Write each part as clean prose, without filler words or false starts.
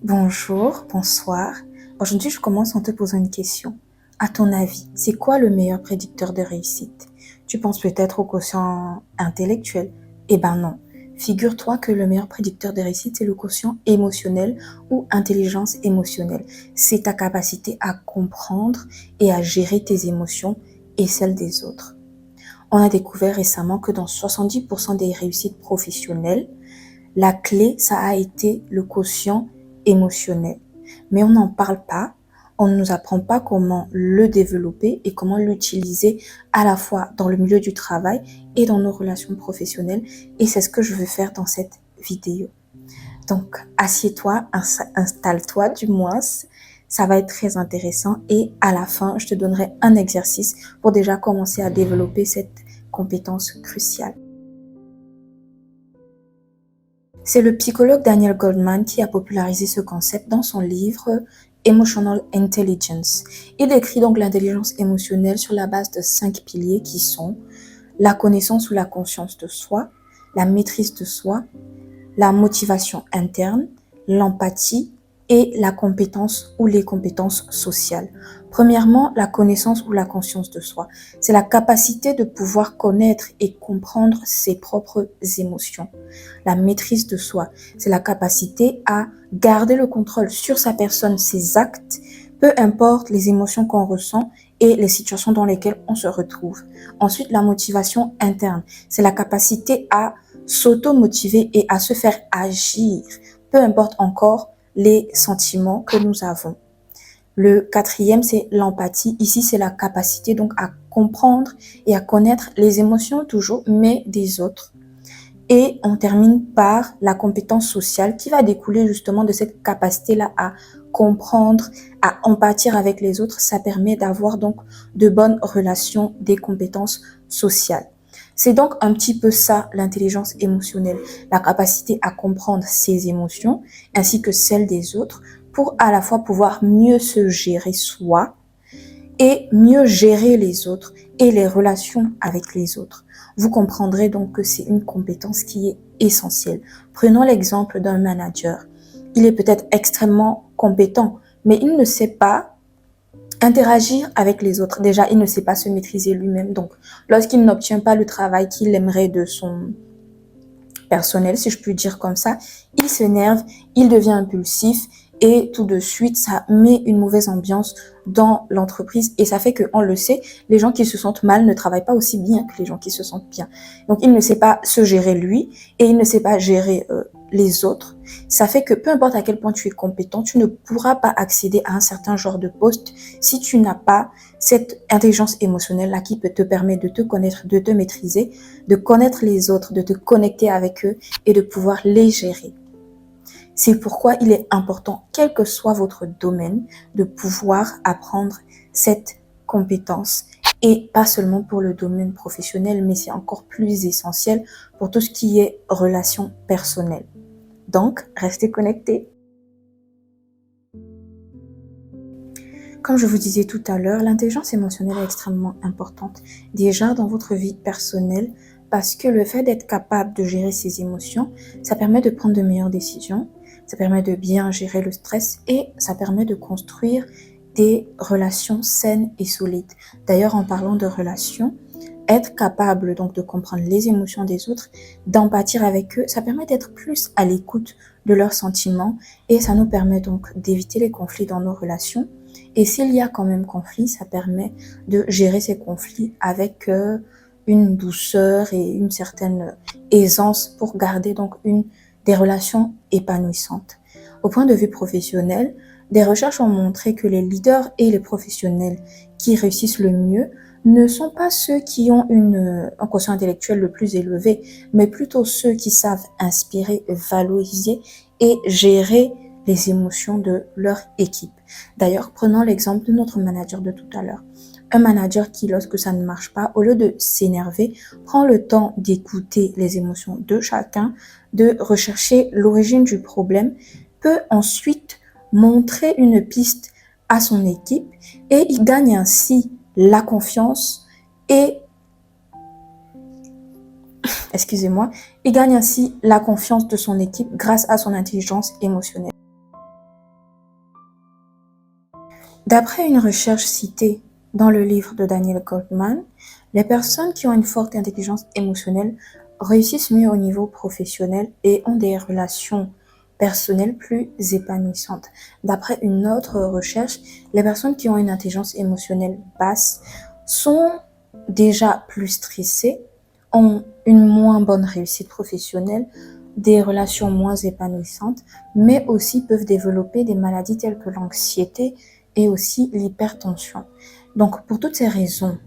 Bonjour, bonsoir. Aujourd'hui, je commence en te posant une question. À ton avis, c'est quoi le meilleur prédicteur de réussite? Tu penses peut-être au quotient intellectuel? Eh ben non. Figure-toi que le meilleur prédicteur de réussite, c'est le quotient émotionnel ou intelligence émotionnelle. C'est ta capacité à comprendre et à gérer tes émotions et celles des autres. On a découvert récemment que dans 70% des réussites professionnelles, la clé, ça a été le quotient émotionnel. Mais on n'en parle pas, on ne nous apprend pas comment le développer et comment l'utiliser à la fois dans le milieu du travail et dans nos relations professionnelles. Et c'est ce que je veux faire dans cette vidéo. Donc, assieds-toi, installe-toi du moins. Ça va être très intéressant et à la fin, je te donnerai un exercice pour déjà commencer à développer cette compétence cruciale. C'est le psychologue Daniel Goleman qui a popularisé ce concept dans son livre Emotional Intelligence. Il décrit donc l'intelligence émotionnelle sur la base de 5 piliers qui sont la connaissance ou la conscience de soi, la maîtrise de soi, la motivation interne, l'empathie et la compétence ou les compétences sociales. Premièrement, la connaissance ou la conscience de soi. C'est la capacité de pouvoir connaître et comprendre ses propres émotions. La maîtrise de soi, c'est la capacité à garder le contrôle sur sa personne, ses actes, peu importe les émotions qu'on ressent et les situations dans lesquelles on se retrouve. Ensuite, la motivation interne, c'est la capacité à s'auto-motiver et à se faire agir, peu importe encore les sentiments que nous avons. Le quatrième, c'est l'empathie. Ici, c'est la capacité donc à comprendre et à connaître les émotions toujours, mais des autres. Et on termine par la compétence sociale qui va découler justement de cette capacité-là à comprendre, à empathier avec les autres. Ça permet d'avoir donc de bonnes relations, des compétences sociales. C'est donc un petit peu ça, l'intelligence émotionnelle, la capacité à comprendre ses émotions ainsi que celles des autres pour à la fois pouvoir mieux se gérer soi et mieux gérer les autres et les relations avec les autres. Vous comprendrez donc que c'est une compétence qui est essentielle. Prenons l'exemple d'un manager. Il est peut-être extrêmement compétent, mais il ne sait pas interagir avec les autres. Déjà, il ne sait pas se maîtriser lui-même. Donc, lorsqu'il n'obtient pas le travail qu'il aimerait de son personnel, si je puis dire comme ça, il s'énerve, il devient impulsif et tout de suite, ça met une mauvaise ambiance dans l'entreprise et ça fait que, on le sait, les gens qui se sentent mal ne travaillent pas aussi bien que les gens qui se sentent bien. Donc, il ne sait pas se gérer lui et il ne sait pas gérer les autres. Ça fait que peu importe à quel point tu es compétent, tu ne pourras pas accéder à un certain genre de poste si tu n'as pas cette intelligence émotionnelle-là qui peut te permettre de te connaître, de te maîtriser, de connaître les autres, de te connecter avec eux et de pouvoir les gérer. C'est pourquoi il est important, quel que soit votre domaine, de pouvoir apprendre cette compétence. Et pas seulement pour le domaine professionnel, mais c'est encore plus essentiel pour tout ce qui est relations personnelles. Donc, restez connectés. Comme je vous disais tout à l'heure, l'intelligence émotionnelle est extrêmement importante. Déjà dans votre vie personnelle, parce que le fait d'être capable de gérer ses émotions, ça permet de prendre de meilleures décisions, ça permet de bien gérer le stress et ça permet de construire des relations saines et solides. D'ailleurs, en parlant de relations, être capable donc de comprendre les émotions des autres, d'empathier avec eux, ça permet d'être plus à l'écoute de leurs sentiments et ça nous permet donc d'éviter les conflits dans nos relations. Et s'il y a quand même conflit, ça permet de gérer ces conflits avec une douceur et une certaine aisance pour garder donc des relations épanouissantes. Au point de vue professionnel, des recherches ont montré que les leaders et les professionnels qui réussissent le mieux ne sont pas ceux qui ont un quotient intellectuel le plus élevé, mais plutôt ceux qui savent inspirer, valoriser et gérer les émotions de leur équipe. D'ailleurs, prenons l'exemple de notre manager de tout à l'heure. Un manager qui, lorsque ça ne marche pas, au lieu de s'énerver, prend le temps d'écouter les émotions de chacun, de rechercher l'origine du problème, peut ensuite montrer une piste à son équipe et il gagne ainsi la confiance et, il gagne ainsi la confiance de son équipe grâce à son intelligence émotionnelle. D'après une recherche citée dans le livre de Daniel Goleman, les personnes qui ont une forte intelligence émotionnelle réussissent mieux au niveau professionnel et ont des relations personnelles plus épanouissantes. D'après une autre recherche, les personnes qui ont une intelligence émotionnelle basse sont déjà plus stressées, ont une moins bonne réussite professionnelle, des relations moins épanouissantes, mais aussi peuvent développer des maladies telles que l'anxiété et aussi l'hypertension. Donc, pour toutes ces raisons,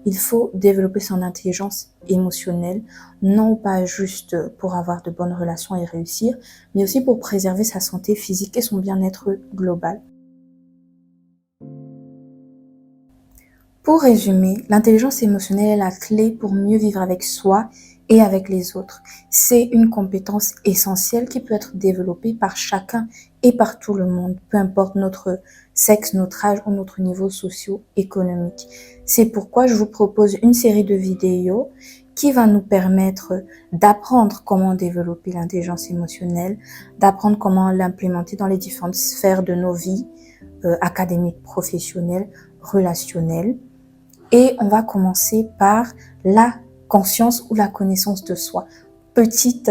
il faut développer son intelligence émotionnelle, non pas juste pour avoir de bonnes relations et réussir, mais aussi pour préserver sa santé physique et son bien-être global. Pour résumer, l'intelligence émotionnelle est la clé pour mieux vivre avec soi et avec les autres. C'est une compétence essentielle qui peut être développée par chacun et par tout le monde, peu importe notre sexe, notre âge ou notre niveau socio-économique. C'est pourquoi je vous propose une série de vidéos qui va nous permettre d'apprendre comment développer l'intelligence émotionnelle, d'apprendre comment l'implémenter dans les différentes sphères de nos vies, académiques, professionnelles, relationnelles. Et on va commencer par la conscience ou la connaissance de soi. Petit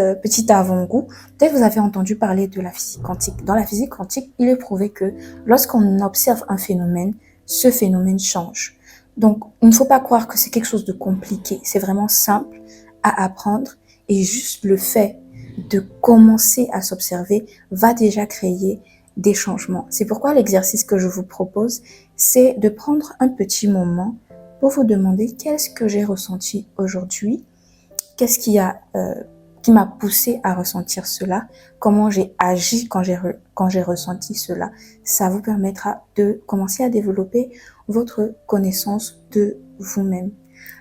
avant-goût, peut-être vous avez entendu parler de la physique quantique. Dans la physique quantique, il est prouvé que lorsqu'on observe un phénomène, ce phénomène change. Donc, il ne faut pas croire que c'est quelque chose de compliqué. C'est vraiment simple à apprendre et juste le fait de commencer à s'observer va déjà créer des changements. C'est pourquoi l'exercice que je vous propose, c'est de prendre un petit moment pour vous demander qu'est-ce que j'ai ressenti aujourd'hui, qu'est-ce qui m'a poussé à ressentir cela, comment j'ai agi quand j'ai ressenti cela. Ça vous permettra de commencer à développer votre connaissance de vous-même.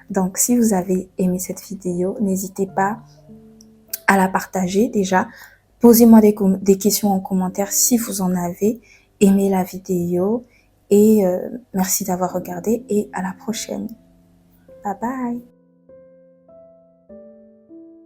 Donc, si vous avez aimé cette vidéo, n'hésitez pas à la partager déjà. Posez-moi des questions en commentaire si vous en avez. Aimez la vidéo et merci d'avoir regardé et à la prochaine. Bye bye.